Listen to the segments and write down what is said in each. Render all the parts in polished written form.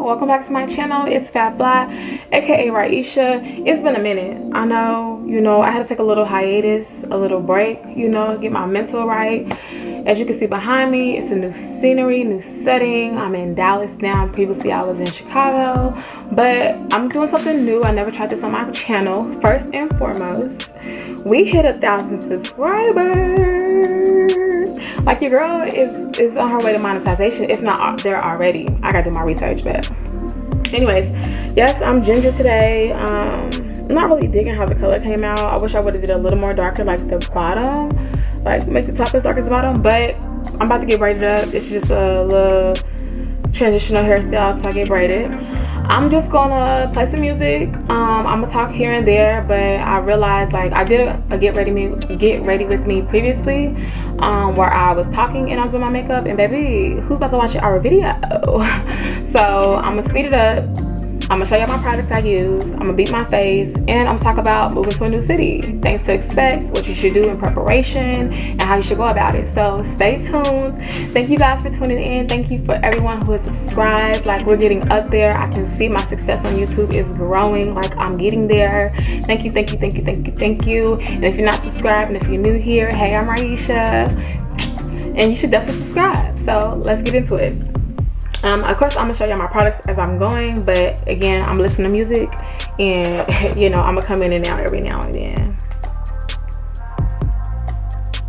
welcome back to my channel. It's Fat Fly, aka Raisha. It's been a minute. I know, I had to take a little hiatus, a little break, get my mental right. As you can see behind me, it's a new scenery, new setting. I'm in Dallas now. Previously I was in Chicago, but I'm doing something new. I never tried this on my channel. First and foremost, we hit 1,000 subscribers. Like, your girl is on her way to monetization, if not there already. I gotta do my research, but anyways, yes, I'm ginger today. I'm not really digging how the color came out. I wish I would have did a little more darker, like the bottom, like make the top as dark as the bottom, but I'm about to get braided up. It's just a little transitional hairstyle till I get braided. I'm just gonna play some music. I'm gonna talk here and there, but I realized, like, I did a get ready with me previously, where I was talking and I was doing my makeup, and baby, who's about to watch our video? So I'm gonna speed it up. I'm gonna show you my products I use. I'm gonna beat my face, and I'm gonna talk about moving to a new city, things to expect, what you should do in preparation, and how you should go about it. So stay tuned. Thank you guys for tuning in. Thank you for everyone who has subscribed. Like, we're getting up there. I can see my success on YouTube is growing. Like, I'm getting there. Thank you, thank you, thank you, thank you, thank you. And if you're not subscribed, and if you're new here, hey, I'm Raisha, and you should definitely subscribe. So let's get into it. Of course, I'm gonna show you my products as I'm going, but again, I'm listening to music, and I'm gonna come in and out every now and then.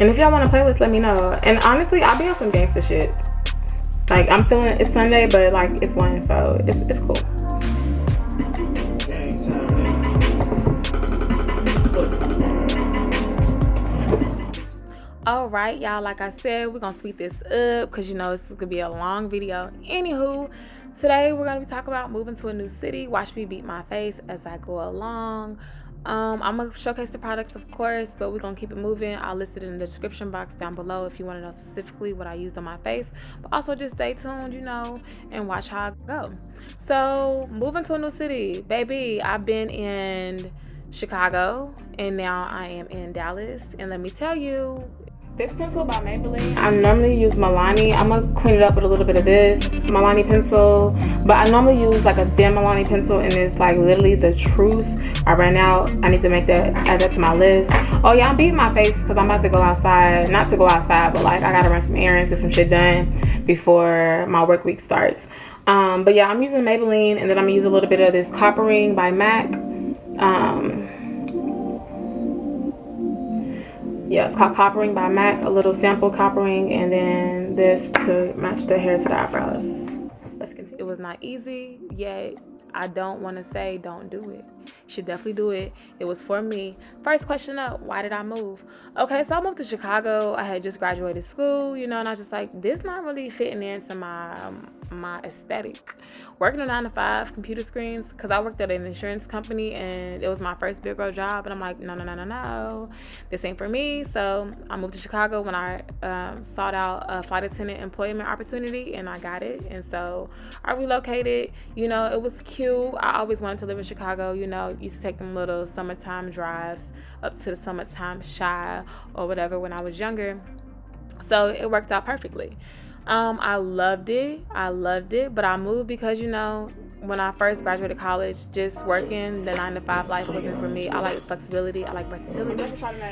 And if y'all want a playlist, let me know. And honestly, I'll be on some gangster shit. Like, I'm feeling, it's Sunday, but like, it's one, so it's cool. All right, y'all, like I said, we're gonna speed this up because it's gonna be a long video. Anywho, today we're gonna be talking about moving to a new city. Watch me beat my face as I go along. I'm gonna showcase the products, of course, but we're gonna keep it moving. I'll list it in the description box down below if you want to know specifically what I used on my face, but also just stay tuned, and watch how I go. So, moving to a new city, baby, I've been in Chicago and now I am in Dallas, and let me tell you, this pencil by Maybeline, I normally use Milani. I'm gonna clean it up with a little bit of this Milani pencil, but I normally use like a thin Milani pencil, and it's like literally the truth. I ran out. I need to add that to my list. Oh yeah, I'm beating my face because I'm about to go outside. Not to go outside, but like, I gotta run some errands, get some shit done before my work week starts. But yeah, I'm using Maybelline, and then I'm gonna use a little bit of this Coppering by MAC. Yeah, it's called Coppering by MAC, a little sample Coppering, and then this to match the hair to the eyebrows. Let's continue. It was not easy, yet I don't want to say don't do it. You should definitely do it. It was for me. First question up, why did I move? Okay, so I moved to Chicago. I had just graduated school, and I was just like, this not really fitting into my aesthetic. Working a 9-to-5 computer screens, because I worked at an insurance company and it was my first big girl job, and I'm like, no, this ain't for me. So I moved to Chicago when I sought out a flight attendant employment opportunity, and I got it. And so I relocated. It was cute. I always wanted to live in Chicago. Used to take them little summertime drives up to the summertime shy or whatever when I was younger. So it worked out perfectly. I loved it, but I moved because, when I first graduated college, just working the 9-to-5 life wasn't for me. I like flexibility, I like versatility.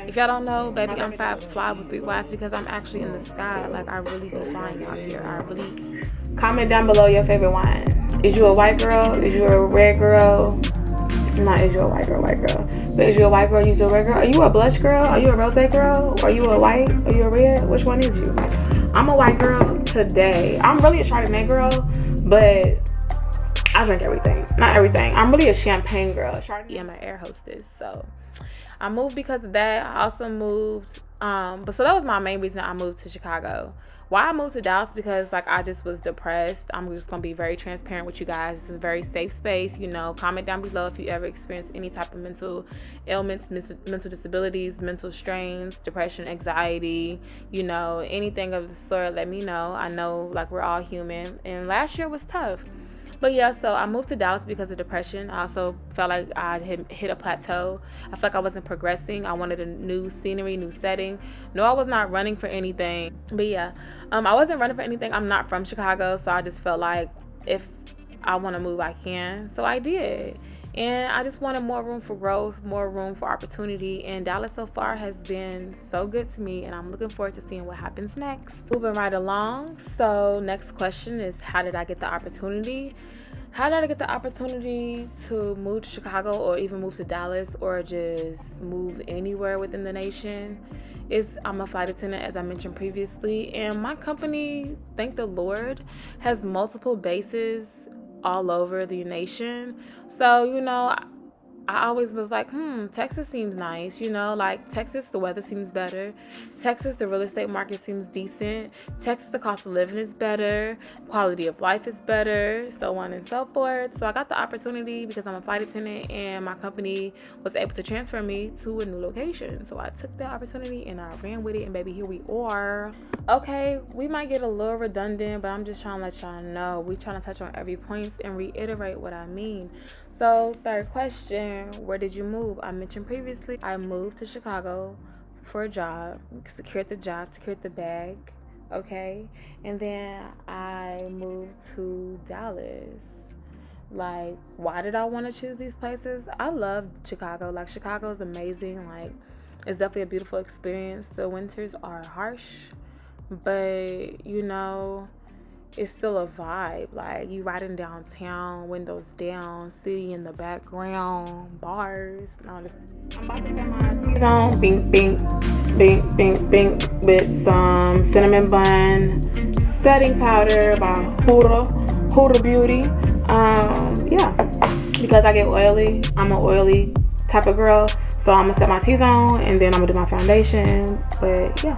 If y'all don't know, baby, I'm Fat Fly with 3 Ys because I'm actually in the sky. Like, I really be flying out here. I really. Comment down below your favorite wine. Is you a white girl? Is you a red girl? Not is you a white girl, but is you a white girl, is you a red girl? Are you a blush girl? Are you a rose girl? Are you a white? Are you a red? Which one is you? I'm a white girl today. I'm really a Chardonnay girl, but I drink everything. Not everything. I'm really a champagne girl. Chardonnay, I'm an air hostess, so I moved because of that. I also moved, but so that was my main reason I moved to Chicago. Why I moved to Dallas, because like, I just was depressed. I'm just gonna be very transparent with you guys. This is a very safe space. Comment down below if you ever experienced any type of mental ailments, mental disabilities, mental strains, depression, anxiety, anything of the sort. Let me know. I know, like, we're all human, and last year was tough. But yeah, so I moved to Dallas because of depression. I also felt like I had hit a plateau. I felt like I wasn't progressing. I wanted a new scenery, new setting. No, I was not running for anything. But yeah, I wasn't running for anything. I'm not from Chicago, so I just felt like if I want to move, I can. So I did. And I just wanted more room for growth, more room for opportunity. And Dallas so far has been so good to me. And I'm looking forward to seeing what happens next. Moving right along. So next question is, how did I get the opportunity? How did I get the opportunity to move to Chicago, or even move to Dallas, or just move anywhere within the nation? I'm a flight attendant, as I mentioned previously. And my company, thank the Lord, has multiple bases all over the nation. So, you know, I always was like, Texas seems nice, you know, like Texas, the weather seems better. Texas, the real estate market seems decent. Texas, the cost of living is better. Quality of life is better, so on and so forth. So I got the opportunity because I'm a flight attendant and my company was able to transfer me to a new location. So I took the opportunity and I ran with it, and baby, here we are. Okay, we might get a little redundant, but I'm just trying to let y'all know. We trying to touch on every point and reiterate what I mean. So, third question, where did you move? I mentioned previously, I moved to Chicago for a job, secured the job, secured the bag, okay? And then I moved to Dallas. Like, why did I want to choose these places? I love Chicago. Like, Chicago is amazing. Like, it's definitely a beautiful experience. The winters are harsh, but, you know, it's still a vibe. Like, you riding downtown, windows down, city in the background, bars. I'm about to get my T-zone, bink, bink, bink, bink, bink, with some cinnamon bun setting powder by Huda Beauty. Yeah, because I get oily. I'm an oily type of girl, so I'm gonna set my T-zone and then I'm gonna do my foundation. But yeah.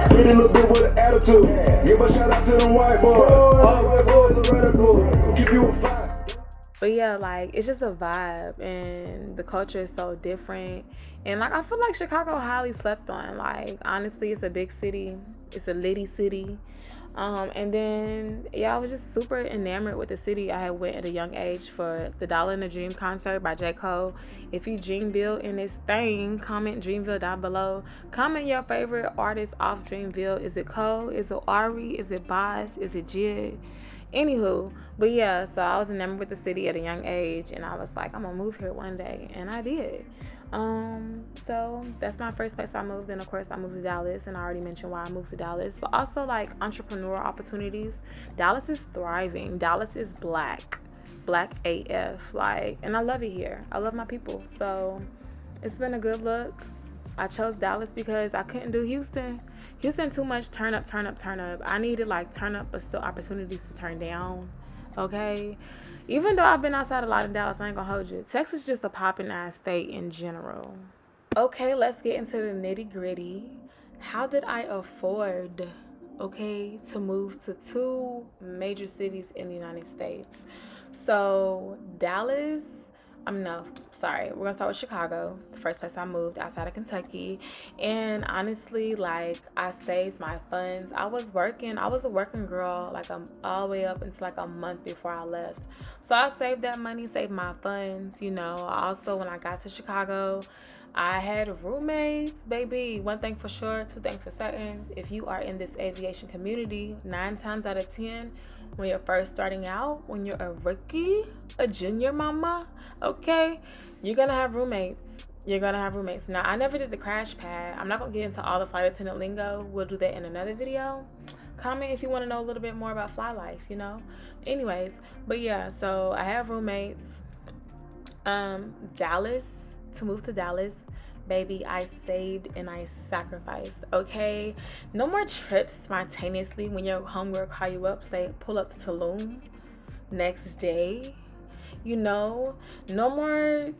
Pretty little bit with an attitude. Give a shout out to them white boys. Keep you a vibe. But yeah, like, it's just a vibe, and the culture is so different. And like, I feel like Chicago highly slept on. Like, honestly, it's a big city. It's a litty city. And then, yeah, I was just super enamored with the city. I had went at a young age for the Dollar in a Dream concert by J. Cole. If you Dreamville in this thing, comment Dreamville down below. Comment your favorite artist off Dreamville. Is it Cole? Is it Ari? Is it Boz? Is it Jid? Anywho, but yeah, so I was enamored with the city at a young age, and I was like, I'm gonna move here one day, and I did. So that's my first place I moved. And of course I moved to Dallas, and I already mentioned why I moved to Dallas. But also, like, entrepreneur opportunities. Dallas is thriving. Dallas is black AF, like, and I love it here. I love my people, so it's been a good look. I chose Dallas because I couldn't do Houston too much turn up. I needed, like, turn up but still opportunities to turn down. Okay, even though I've been outside a lot in Dallas, I ain't gonna hold you. Texas is just a poppin' ass state in general. Okay, let's get into the nitty gritty. How did I afford, to move to two major cities in the United States? So Dallas, we're gonna start with Chicago, the first place I moved outside of Kentucky. And honestly, like, I saved my funds. I was a working girl, like, all the way up until like a month before I left. So I saved that money, saved my funds, you know. Also, when I got to Chicago, I had roommates, baby. One thing for sure, two things for certain. If you are in this aviation community, 9 times out of 10, when you're first starting out, when you're a rookie, a junior mama, okay, you're gonna have roommates. Now, I never did the crash pad. I'm not gonna get into all the flight attendant lingo. We'll do that in another video. Comment if you want to know a little bit more about fly life, you know. Anyways, but yeah, so I have roommates. Dallas, to move to Dallas, baby, I saved and I sacrificed, okay? No more trips spontaneously when your homegirl call you up, say, pull up to Tulum next day. You know, no more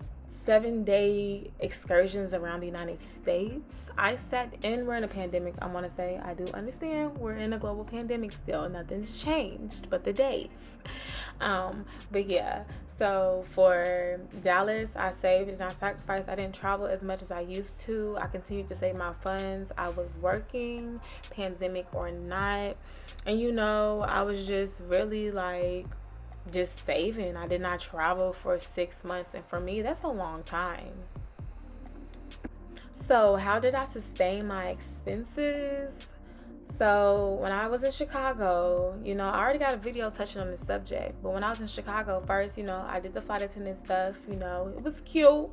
7-day excursions around the United States. We're in a pandemic, I want to say. I do understand we're in a global pandemic still. Nothing's changed but the dates. But yeah, so for Dallas, I saved and I sacrificed. I didn't travel as much as I used to. I continued to save my funds. I was working, pandemic or not. And you know, I was just really like, just saving. I did not travel for 6 months, and for me, that's a long time. So how did I sustain my expenses? So when I was in Chicago, you know, I already got a video touching on this subject, but when I was in Chicago first, you know, I did the flight attendant stuff, you know, it was cute,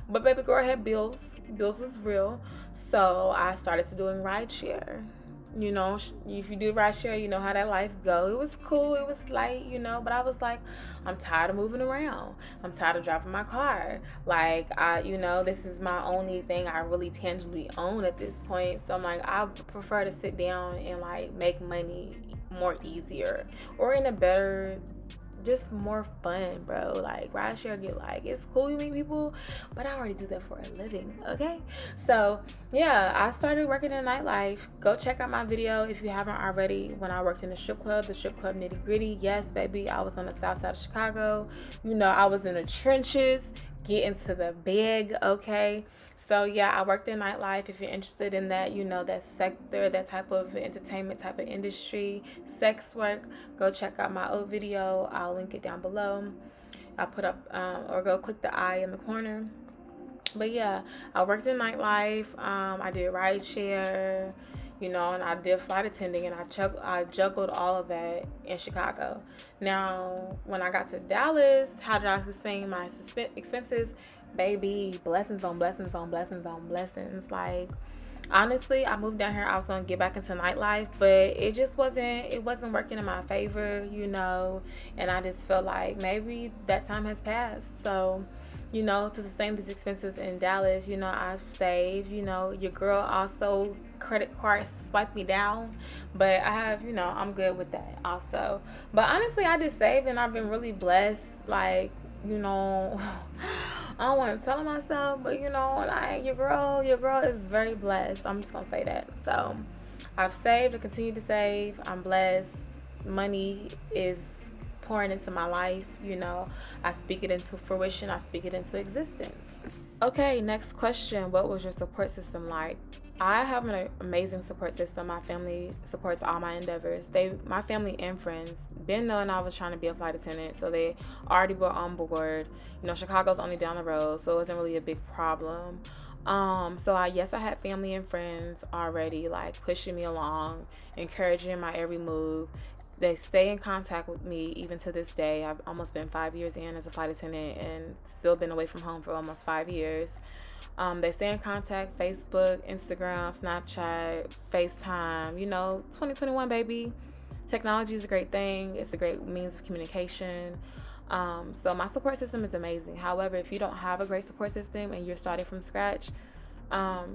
but baby girl had bills. Bills was real. So I started to doing rideshare. You know, if you do rideshare, you know how that life go. It was cool, it was light, you know, but I was like, I'm tired of moving around. I'm tired of driving my car. Like, you know, this is my only thing I really tangibly own at this point. So I'm like, I prefer to sit down and like make money more easier or in a better, just more fun, bro. Like, rideshare get like, it's cool you meet people, but I already do that for a living, okay? So yeah, I started working in nightlife. Go check out my video if you haven't already. When I worked in the strip club Nitty Gritty. Yes, baby, I was on the south side of Chicago. You know, I was in the trenches, getting to the bag, okay? So yeah, I worked in nightlife. If you're interested in that, you know, that sector, that type of entertainment type of industry, sex work, go check out my old video. I'll link it down below. I'll put up, or go click the eye in the corner. But yeah, I worked in nightlife. I did rideshare, you know, and I did flight attending, and I juggled all of that in Chicago. Now, when I got to Dallas, how did I sustain my expenses? Baby, blessings on blessings on blessings on blessings. Like, honestly, I moved down here, I was gonna get back into nightlife, but it just wasn't working in my favor, you know, and I just felt like maybe that time has passed. So, you know, to sustain these expenses in Dallas, you know, I've saved. You know, your girl also credit card swiped me down, but I have, you know, I'm good with that also. But honestly, I just saved, and I've been really blessed. Like, you know, I don't want to tell myself, but you know, like, your girl is very blessed. I'm just gonna say that. So I've saved, I continue to save. I'm blessed. Money is pouring into my life, you know. I speak it into fruition. I speak it into existence. Okay, next question. What was your support system like? I have an amazing support system. My family supports all my endeavors. My family and friends, been knowing I was trying to be a flight attendant, so they already were on board. You know, Chicago's only down the road, so it wasn't really a big problem. So I had family and friends already like pushing me along, encouraging my every move. They stay in contact with me even to this day. I've almost been 5 years in as a flight attendant and still been away from home for almost 5 years. They stay in contact, Facebook, Instagram, Snapchat, FaceTime. You know, 2021, baby. Technology is a great thing. It's a great means of communication. So my support system is amazing. However, if you don't have a great support system and you're starting from scratch,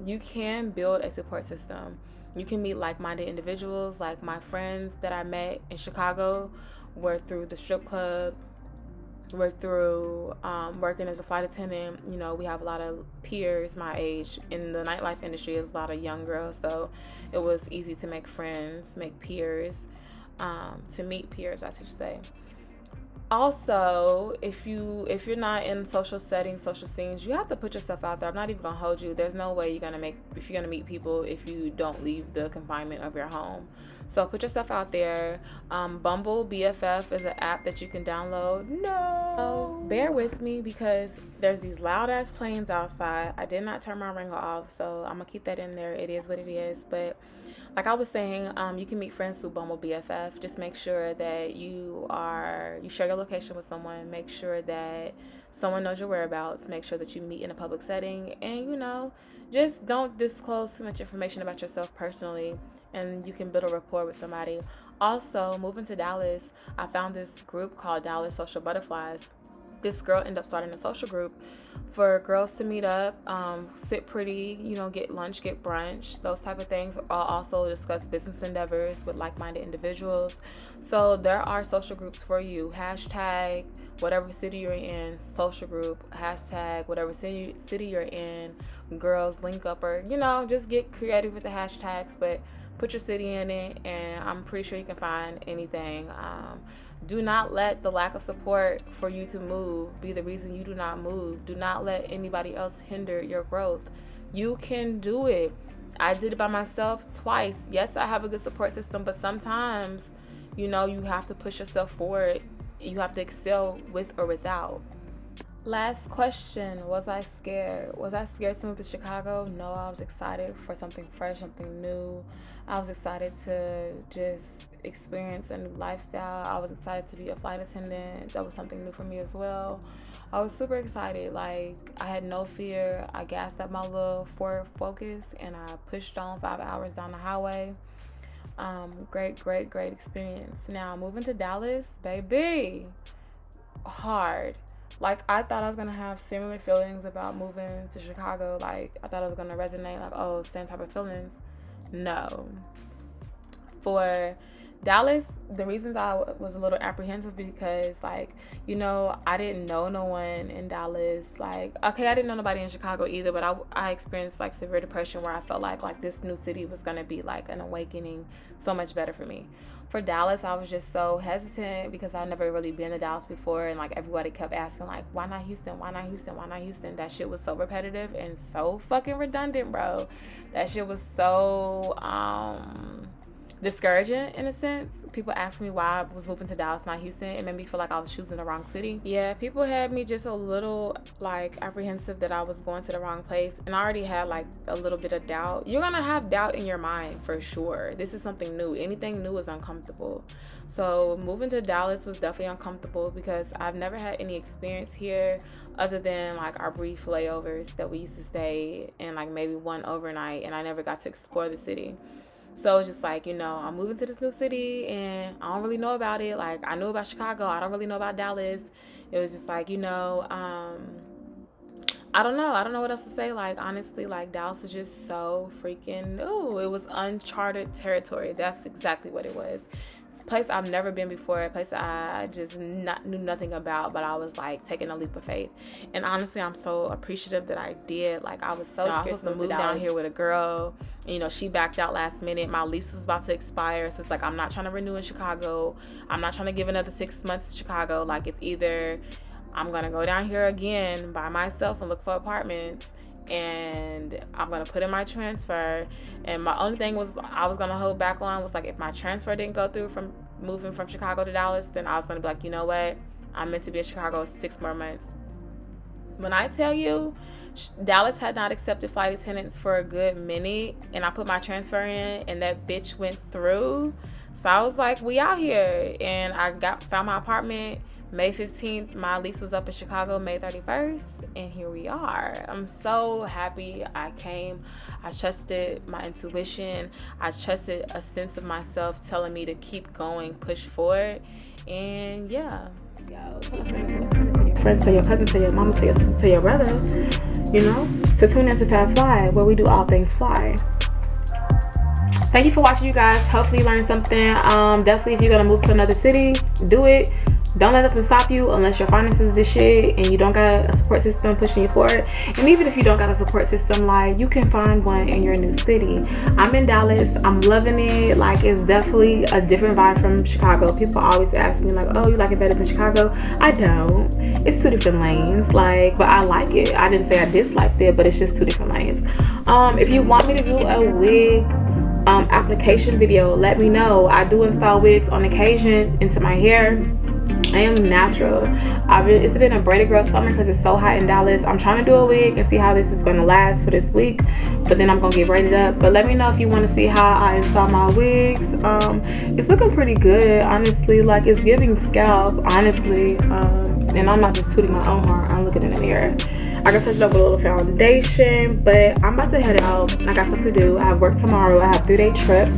you can build a support system. You can meet like-minded individuals. Like my friends that I met in Chicago were through the strip club. We're through working as a flight attendant. You know, we have a lot of peers my age. In the nightlife industry, there's a lot of young girls, so it was easy to make friends, make peers, to meet peers, I should say. Also, if you're not in social settings, social scenes, you have to put yourself out there. I'm not even gonna hold you. There's no way if you're gonna meet people if you don't leave the confinement of your home. So put yourself out there. Bumble BFF is an app that you can download. No, bear with me because there's these loud ass planes outside. I did not turn my ringer off, so I'm gonna keep that in there. It is what it is. But like I was saying, you can meet friends through Bumble BFF. Just make sure that you share your location with someone. Make sure that someone knows your whereabouts. Make sure that you meet in a public setting, and you know, just don't disclose too much information about yourself personally, and you can build a rapport with somebody. Also, moving to Dallas, I found this group called Dallas Social Butterflies. This girl ended up starting a social group for girls to meet up, sit pretty, you know, get lunch, get brunch, those type of things. I'll also discuss business endeavors with like-minded individuals. So there are social groups for you. Hashtag whatever city you're in, social group. Hashtag whatever city you're in, girls link up, or, you know, just get creative with the hashtags, but put your city in it, and I'm pretty sure you can find anything. Do not let the lack of support for you to move be the reason you do not move. Do not let anybody else hinder your growth. You can do it. I did it by myself twice. Yes, I have a good support system, but sometimes, you know, you have to push yourself forward. You have to excel with or without. Last question, was I scared? Was I scared to move to Chicago? No, I was excited for something fresh, something new. I was excited to just experience a new lifestyle. I was excited to be a flight attendant. That was something new for me as well. I was super excited. Like, I had no fear. I gassed up my little Ford Focus and I pushed on 5 hours down the highway. Great experience. Now, moving to Dallas, baby, hard. Like, I thought I was going to have similar feelings about moving to Chicago. Like, I thought it was going to resonate, like, oh, same type of feelings. No. For Dallas, the reasons I was a little apprehensive because, like, you know, I didn't know no one in Dallas. Like, okay, I didn't know nobody in Chicago either, but I experienced, like, severe depression where I felt like this new city was going to be, like, an awakening so much better for me. For Dallas, I was just so hesitant because I've never really been to Dallas before, and like everybody kept asking like, why not Houston? Why not Houston? Why not Houston? That shit was so repetitive and so fucking redundant, bro. That shit was so discouraging in a sense. People asked me why I was moving to Dallas, not Houston. It made me feel like I was choosing the wrong city. Yeah, people had me just a little like apprehensive that I was going to the wrong place, and I already had like a little bit of doubt. You're gonna have doubt in your mind for sure. This is something new. Anything new is uncomfortable. So moving to Dallas was definitely uncomfortable because I've never had any experience here other than like our brief layovers that we used to stay in, like maybe one overnight, and I never got to explore the city. So it's just like, you know, I'm moving to this new city and I don't really know about it. Like, I knew about Chicago. I don't really know about Dallas. It was just like, you know, I don't know. I don't know what else to say. Like, honestly, like, Dallas was just so freaking new. It was uncharted territory. That's exactly what it was. It's a place I've never been before, a place I just knew nothing about, but I was, like, taking a leap of faith. And honestly, I'm so appreciative that I did. Like, I was so scared to move down here with a girl. You know, she backed out last minute. My lease was about to expire. So it's like, I'm not trying to renew in Chicago. I'm not trying to give another 6 months to Chicago. Like, it's either I'm going to go down here again by myself and look for apartments, and I'm going to put in my transfer. And my only thing was I was going to hold back on was like, if my transfer didn't go through from moving from Chicago to Dallas, then I was going to be like, you know what? I'm meant to be in Chicago 6 more months. When I tell you, Dallas had not accepted flight attendants for a good minute, and I put my transfer in and that bitch went through. So I was like, we out here. And I found my apartment May 15th. My lease was up in Chicago May 31st, and here we are. I'm so happy I came. I trusted my intuition. I trusted a sense of myself telling me to keep going, push forward, and yeah. Yo, friends, tell your cousin, tell your mama, tell your brother, you know, to tune into Fab Fly, where we do all things fly. Thank you for watching, you guys. Hopefully you learned something. Definitely, if you're gonna move to another city, do it. Don't let nothing stop you unless your finances is shit and you don't got a support system pushing you forward. And even if you don't got a support system, like, you can find one in your new city. I'm in Dallas. I'm loving it. Like, it's definitely a different vibe from Chicago. People always ask me like, oh, you like it better than Chicago? I don't. It's 2 different lanes. Like, but I like it. I didn't say I disliked it, but it's just 2 different lanes. If you want me to do a wig application video, let me know. I do install wigs on occasion into my hair. I am natural. It's been a braided girl summer because it's so hot in Dallas. I'm trying to do a wig and see how this is going to last for this week, but then I'm going to get braided up. But let me know if you want to see how I install my wigs. It's looking pretty good, honestly. Like, it's giving scalp, honestly. And I'm not just tooting my own horn. I'm looking in the mirror. I can touch it up with a little foundation, but I'm about to head out. I got something to do. I have work tomorrow. I have a 3-day trip.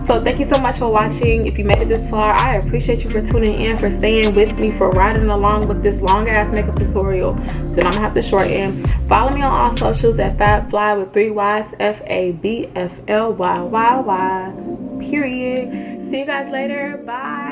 So thank you so much for watching. If you made it this far, I appreciate you for tuning in, for staying with me, for riding along with this long ass makeup tutorial. Then I'm gonna have to shorten. Follow me on all socials at FabFly with 3 Y's, FABFLYYY, period. See you guys later. Bye.